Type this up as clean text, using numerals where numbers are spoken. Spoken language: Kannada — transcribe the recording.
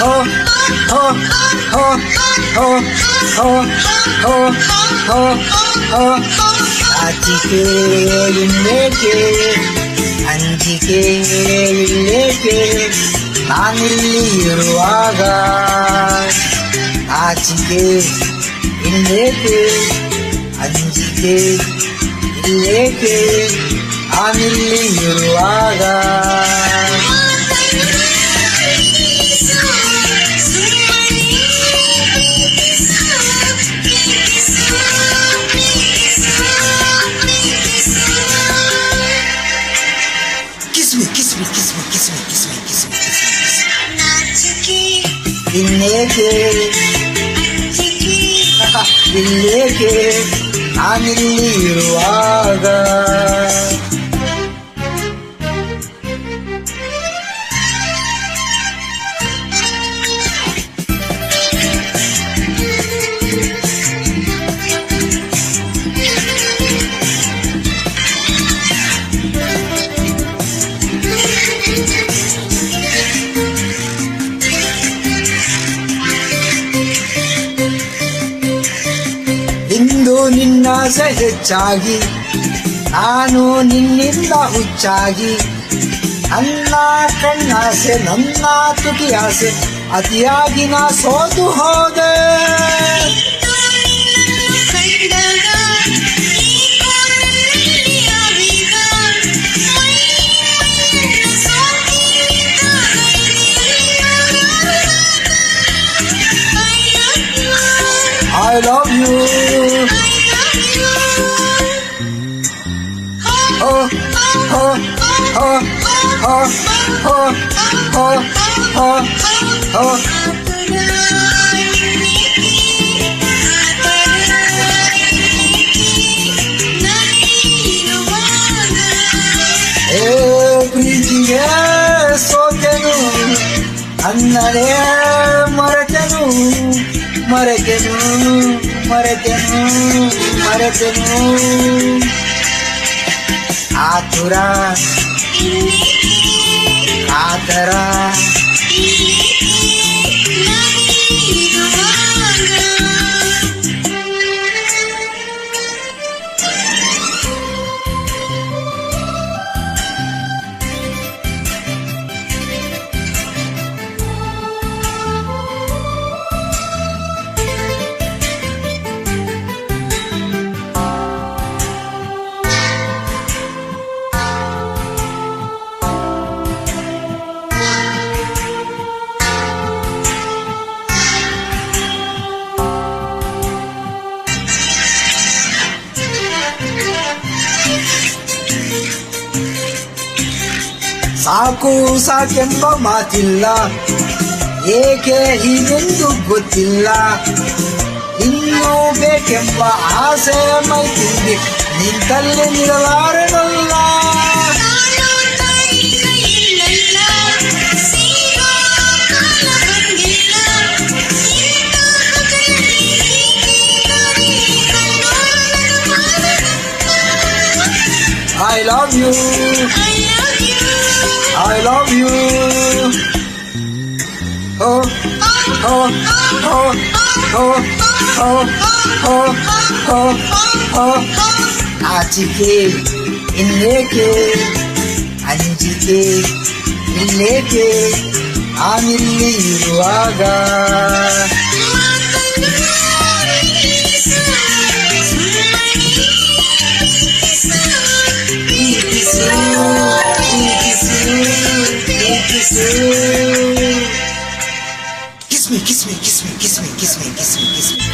ho ho ho ho ho ho ho ho ಆಚಿಕೆ ಇಲ್ಲೇಕೆ ಅಂಜಿಕೆ ಇಲ್ಲೇಕೆ ನಾನಿಲ್ಲಿ ಇರುವಾಗ ಆಚಿಕೆ ಇಲ್ಲೇಕೆ ಅಂಜಿಕೆ ಇಲ್ಲೇಕೆ ನಾನಿಲ್ಲಿ ಇರುವಾಗ ಇಲ್ಲೇಕೆ ಇಲ್ಲೇಕೆ ನಾನಿಲ್ಲಿ ಇರುವಾಗ ಇಂದು ನಿನ್ನಾಸೆ ಹೆಚ್ಚಾಗಿ ನಾನು ನಿನ್ನಿಂದ ಹುಚ್ಚಾಗಿ ನನ್ನ ಕಣ್ಣಾಸೆ ನನ್ನ ತುಟಿ ಆಸೆ ಅತಿಯಾಗಿ ನಾ ಸೋತು ಹೋದೆ I love you. Oh, oh, oh, oh, oh, oh, oh, oh. ಪ್ರೀತಿಗೆ ಸೋತೆನು ಅನ್ನಲೇ ಮರೆತೆನು ಮರೆತೆನು ಮರೆತೆನು ಮರೆತೆನು ಆತುರ ಆತರ ಸಾಕು ಸಾಕೆಂಬ ಮಾತಿಲ್ಲ ಏಕೆ ಹೀಗೆಂದು ಗೊತ್ತಿಲ್ಲ ಇನ್ನೂ ಬೇಕೆಂಬ ಆಸೆ ಮೈತಿದೆ ನಿಂತಲ್ಲಿ ನಿಲ್ಲಲಾರನಲ್ಲ I love you. I love you. Oh, oh, oh, oh, oh, oh, oh, oh. ಆಚಿಕೆ ಇಲ್ಲೇಕೆ ಅಂಜಿಕೆ ಇಲ್ಲೇಕೆ ನಾನಿಲ್ಲಿ ಇರುವಾಗ Kiss me, kiss me, kiss me, kiss me, kiss me, kiss me, kiss me, kiss me.